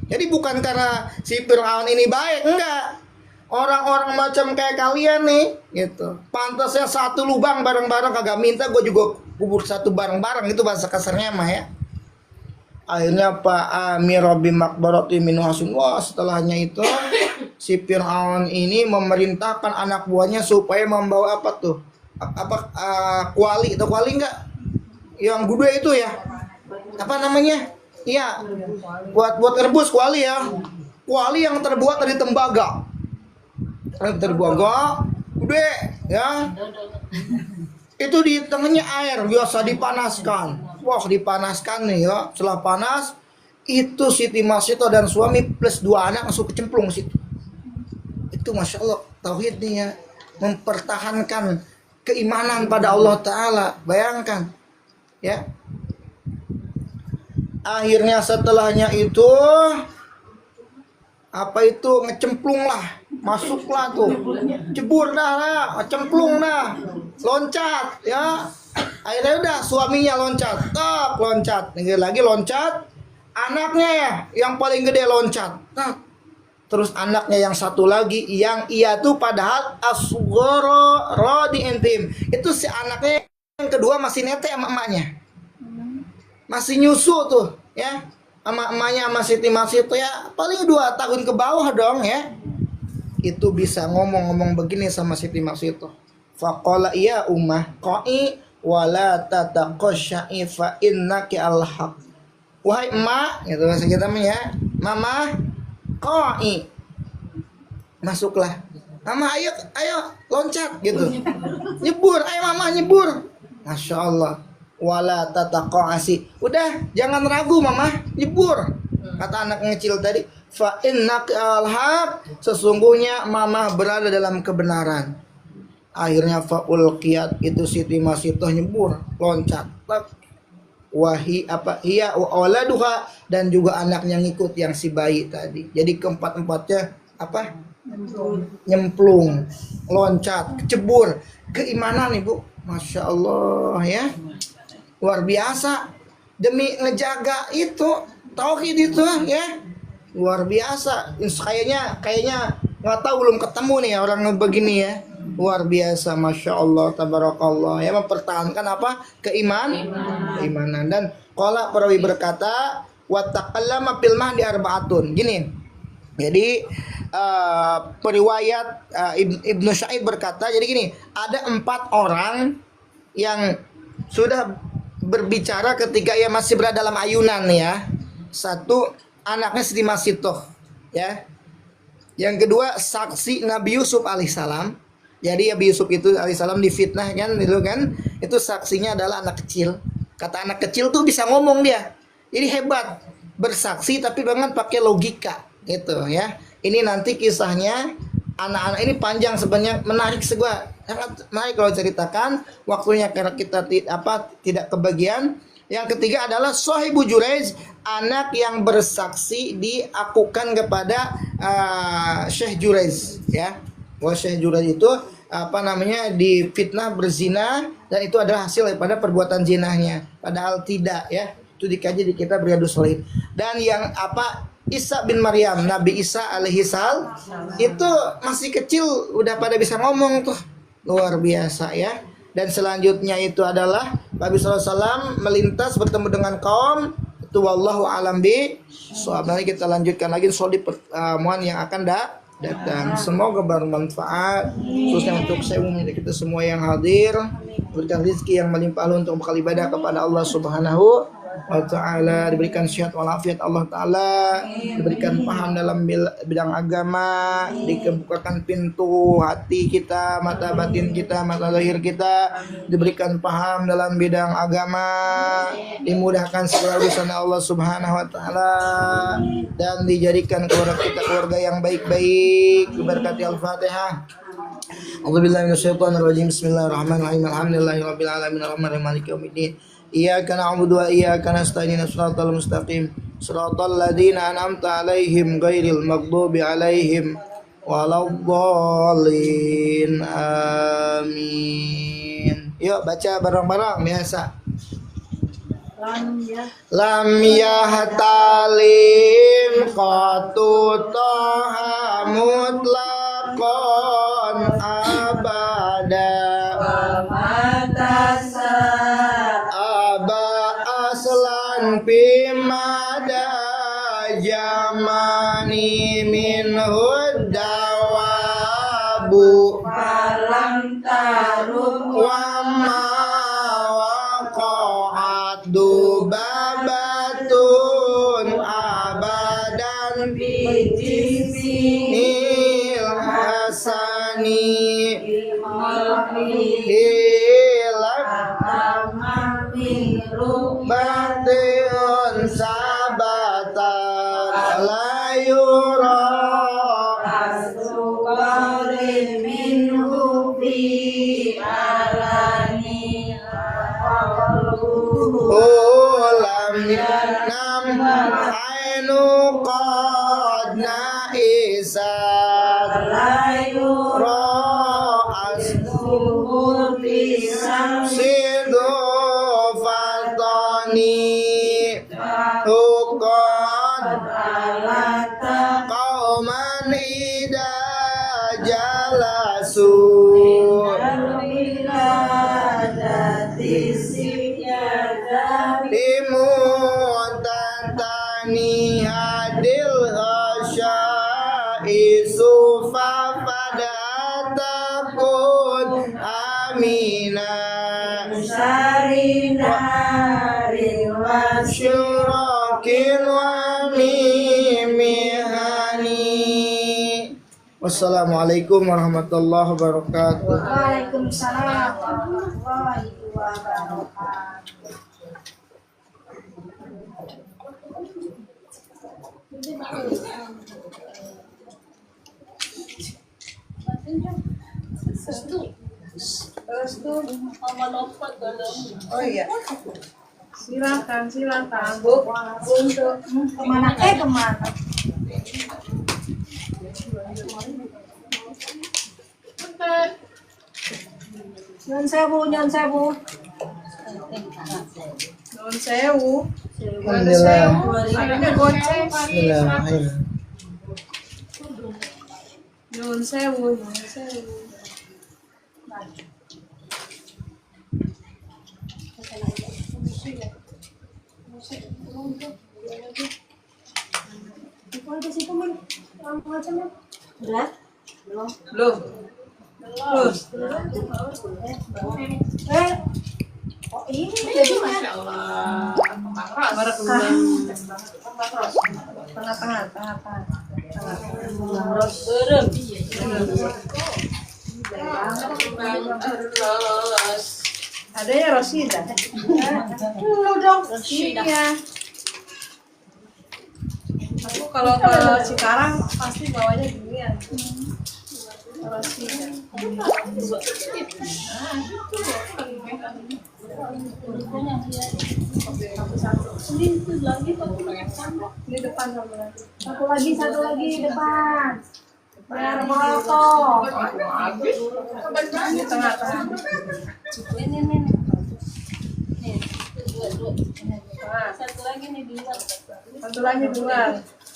Jadi bukan karena si Fir'aun ini baik, enggak. Orang-orang macam kayak kalian nih, gitu. Pantasnya satu lubang bareng-bareng, kagak minta gue juga kubur satu bareng-bareng, itu bahasa kasarnya mah ya. Akhirnya Pak Amir Rabbi Makbarati Minu Hasun. Wah, setelahnya itu si Fir'aun ini memerintahkan anak buahnya supaya membawa apa tuh? Kuali atau kuali enggak? Yang gede itu ya. Apa namanya? Iya. Buat rebus kuali ya. Kuali yang terbuat dari tembaga. Tembaga gede ya. Itu di tengahnya air biasa dipanaskan. Wah, dipanaskan nih ya. Setelah panas, itu Siti Masitoh dan suami plus 2 anak langsung kecemplung situ. Itu Masya Allah, tauhid nih ya. Mempertahankan keimanan pada Allah Ta'ala. Bayangkan ya. Akhirnya setelahnya itu ngecemplung lah, masuklah tuh, jebur dah, cemplung dah, loncat ya. Akhirnya udah suaminya loncat, lagi loncat, anaknya ya yang paling gede loncat, terus anaknya yang satu lagi yang ia tuh padahal asghara radi intim, itu si anaknya yang kedua masih netek sama emaknya, masih nyusu tuh ya, sama emaknya sama Siti Masitoh ya paling 2 tahun ke bawah dong ya. Itu bisa ngomong begini sama Siti Masitoh, faqala iya ummah qai wala tataqasyai fa innaki alhaq. Wahai emak, gitu bahasa kita mah ya, mama qai, masuklah. Mama ayo loncat gitu. Nyebur, ayo mama nyebur. Masya Allah. Wala tataqasi. Udah, jangan ragu mama, nyebur. Kata anak kecil tadi, fa innaka alhaq, sesungguhnya mama berada dalam kebenaran. Akhirnya faul qiyat, itu Siti Masitoh nyebur, loncat. Iya waladuha, dan juga anaknya ngikut yang si bayi tadi. Jadi keempat-empatnya nyemplung, loncat, kecebur. Keimanan Ibu, Masya Allah ya. Luar biasa. Demi ngejaga itu tauhid itu ya. Luar biasa. Kayaknya nggak tahu, belum ketemu nih orang begini ya. Luar biasa, Masya Allah, tabarakallah ya, mempertahankan keimanan. Dan qala perawi berkata wa taqallama fil mahdi arba'atun. Gini, jadi periwayat Ibnu Sa'id berkata, jadi gini, ada 4 orang yang sudah berbicara ketika ia masih berada dalam ayunan ya. 1, anaknya Siti Masitoh ya. Yang kedua, saksi Nabi Yusuf alaihissalam. Jadi Nabi Yusuf itu alaihissalam difitnah kan, itu kan, itu saksinya adalah anak kecil. Kata anak kecil tuh bisa ngomong dia. Jadi hebat, bersaksi tapi banget pakai logika gitu ya. Ini nanti kisahnya anak-anak ini panjang sebenarnya, menarik sebuah, sangat menarik kalau ceritakan. Waktunya karena kita tidak kebagian. Yang ketiga adalah Sohibu Jurayj, anak yang bersaksi diakukan kepada Syekh Jurayj ya. Wah, Syekh Jurayj itu difitnah berzina, dan itu adalah hasil daripada perbuatan zinahnya, padahal tidak ya. Itu itu dikaji di kitab Riyadhus Shalihin. Dan yang apa Isa bin Maryam, Nabi Isa alaihi salam itu masih kecil udah pada bisa ngomong tuh, luar biasa ya. Dan selanjutnya itu adalah Nabi SAW melintas bertemu dengan kaum itu, wallahu alam bi. Nanti kita lanjutkan lagi soal di pertemuan yang akan datang. Semoga bermanfaat khususnya untuk saya umum kita semua yang hadir, berikan rezeki yang melimpah untuk bekal ibadah kepada Allah Subhanahu wa ta'ala, diberikan sehat walafiat Allah ta'ala, diberikan paham dalam bidang agama, dibukakan pintu hati kita, mata batin kita, mata lahir kita, diberikan paham dalam bidang agama, dimudahkan segala urusan Allah Subhanahu wa ta'ala, dan dijadikan keluarga kita keluarga yang baik-baik. Berkati Al-Fatihah. A'udzubillahi minasyaitonirrajim. Bismillahirrahmanirrahim. Alhamdulillahirabbil alamin arrahmanirrahim maliki yaumiddin. Iyyaka na'budu wa iyyaka nasta'in shiratal mustaqim shiratal ladzina an'amta 'alaihim ghairil maghdubi alaihim waladdallin. Amin. Yuk baca bareng-bareng biasa. Lam yahtalim qatu taha mutlaqan abada bimada jamani minhu dawabu falam tarum wa ma waqa'at dubabatun abadan bijinsil hasani Batiun sabatat layura Asuqarin minhu fi alani Ulam nam ainu qad naisat layura Asuqul fi samsidu Qauman ida jalasu Imutatani hadil isu fafadatapun amina Sarinarin wasyurakin wa mimihani. Wassalamualaikum warahmatullahi wabarakatuh. Waalaikumsalam warahmatullahi wabarakatuh. Oh iya. Silakan Bu. Untuk kemana? Kemana? Nyun sewu. Nyun sewu. Ada goceng. Nyun sewu. Belum. Oh ini jadi Masya Allah. Tengah. Ada ya Rosida. Dulu dong. Iya. Aku kalau ke Cikarang pasti bawanya ginian. Rosida. Di depan satu lagi depan. Biar merokok. Di tengah. Ini. Satu lagi nih di luar. Satu lagi dua.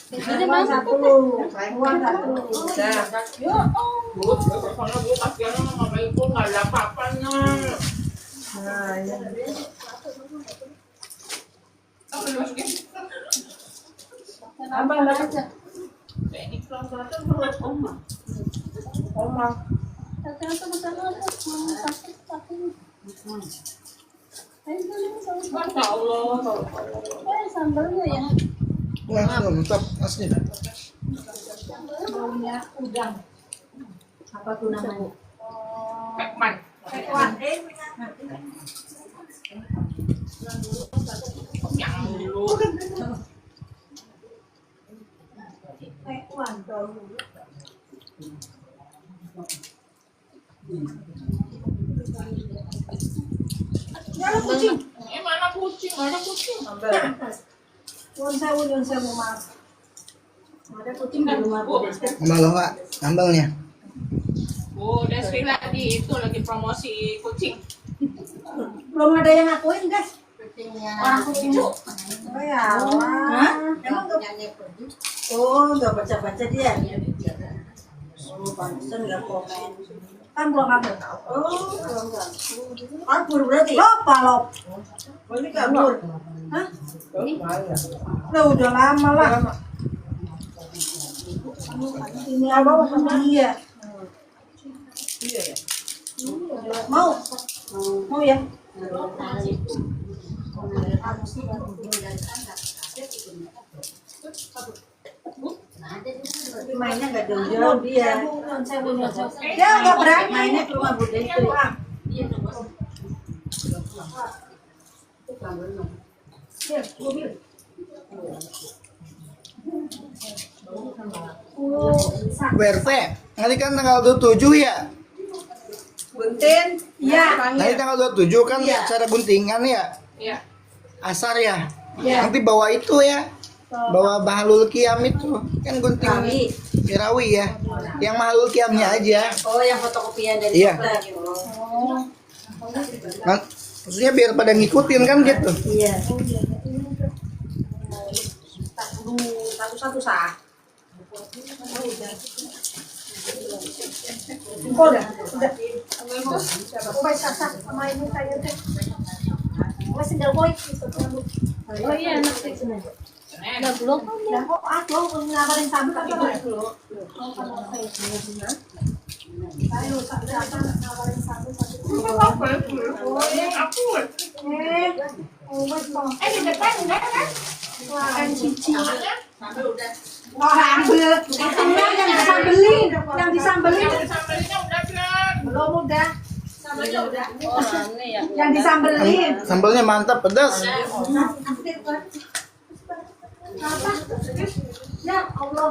Jadi mana Satu. Uang satu. Udah. Ya, Bu, soalnya bu kasihan sama ibu nggak ada apa-apanya. Nah, ini. Apa dimasukin? Abang dapat. Ini pelan-pelan buat oma. Oma. Ternyata bersama sakit. Masya Allah. Sambalnya ya. Langsung mantap asli. Baunya udang. Apa tuh namanya? Pekman. Pekwan. Yang dulu. Pekwan. Nyala kucing. Mana kucing? Mana kucing? Nyun sewu mas. Ada kucing di rumah Bu Desta. Ambal lo Pak, ambalnya. Bu Desri lagi promosi kucing. Belum ada yang ngakuin guys. Orang kucing bu. Oh ya. Hah? Emang nggak baca dia. Oh, pantesan nggak komen. Kan belum ada. Oh, belum ada. Kabur berarti. Lop. Oh, ini kabur. Hah? Udah lama lah. Ini apa sama dia? Iya ya. Mau ya? Tapi mainnya nggak jauh-jauh dia. Dia nggak berani. Mainnya ke rumah Bude itu. BRT, nanti kan tanggal 27 ya? Buntin? Iya. Nanti tanggal 27 kan cara guntingan ya? Iya. Asar ya? Iya. Nanti bawa itu ya? Bawa bahalul kiam itu kan gunting Rawi ya, yang mahalul kiamnya aja. Oh, yang fotokopian dari Iya. dokter. Oh. Nah, maksudnya biar pada ngikutin kan gitu. Iya. Satu-satu sah. Udah. Udah sah sama ini saya teh. Masih dah boy. Oh iya, nanti sini. Udah belum? Dah kok aku ngabarin sampai apa dulu. Ayo ngabarin sampai Di depan udah kan? kan cici. Sampai udah. Wah, ambil. Yang disambelin. Sambalnya udah belum? Belum udah. Sambalnya udah. Oh, ini ya. Yang disambelin. Sambelnya mantap, pedas. Apa? Ya Allah.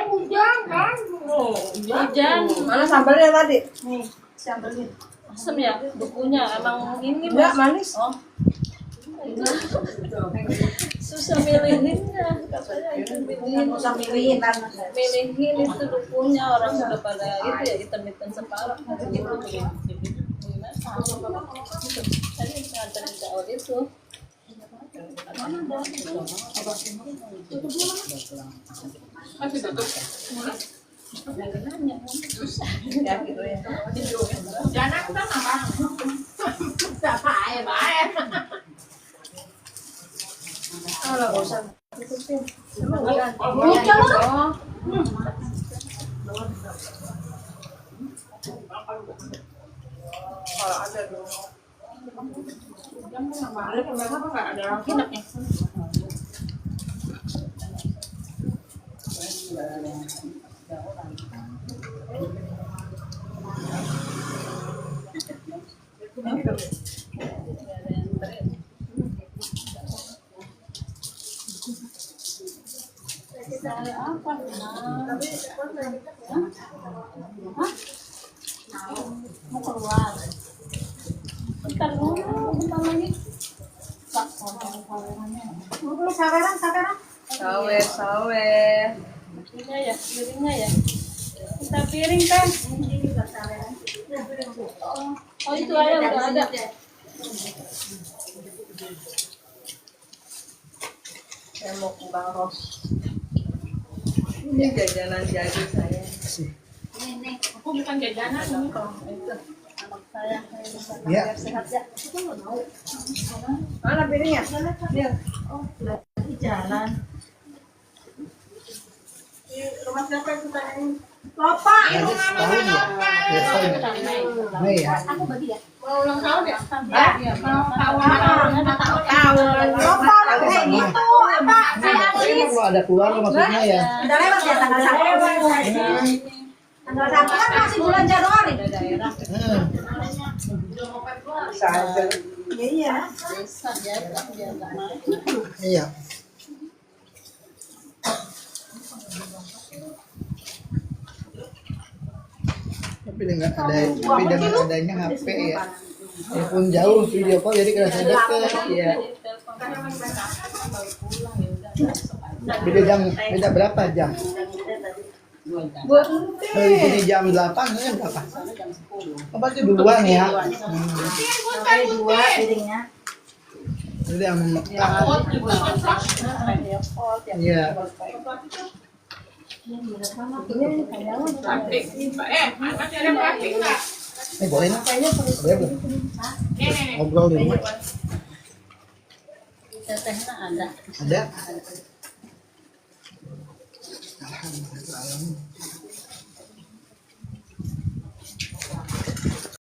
Hujan kan? Oh, Hujan. Mana sambalnya tadi? Nih, sambelin. Asem ya, bukunya emang ini Enggak Mas. manis. Oh. Susah milihinnya katanya itu Ini usah milihin milihin itu dukunya orang sudah pada itu ya hitam-hitam separuh gitu tadi nganterin Daud itu masih tutup. nanya susah ya gitu ya Jangan kita nambah. Siapa air? kalau nggak usah tutupin. Kalau ada dong. Mereka nggak ada orang kinaknya. apa mau keluar bentar dulu bentar lagi Pak, Dulu saweran. sawer piringnya ya kita piring kan oh itu aja udah ada Saya mau ke Bang Ros. Ini jajanan jadi saya. Ini, aku bukan jajanan ini kok. Anak saya bisa Ya. sehat ya. Mana piringnya? Iya. Oh, lagi jalan. Di rumah siapa yang kita ini? Bapak. Ada setahun ya? Ya, setahun ya? Mei ya? Mau ulang tahun ya? Ya, mau tahun Bapak orang kayak gitu. Apa? Saya Ini kalau ada keluarga maksudnya ya? udah lewat ya tanggal 1. Tanggal 1 kan masih bulan Januari. daerah Iya. desa ya, tapi dia nggak naik. Iya. Tapi dengan adanya HP ya. Walaupun jauh video call jadi kerasa deket ya. Beda berapa jam? Dari sini jam 8 ini berapa? Oh, pasti duluan ya. Sampai 2 piringnya. Jadi yang iya. Plastik. Masih ada plastik nggak? Boleh nggak? Boleh belum? Nih. Ngobrol di rumah. Tetehnya ada. Ada? Alhamdulillah.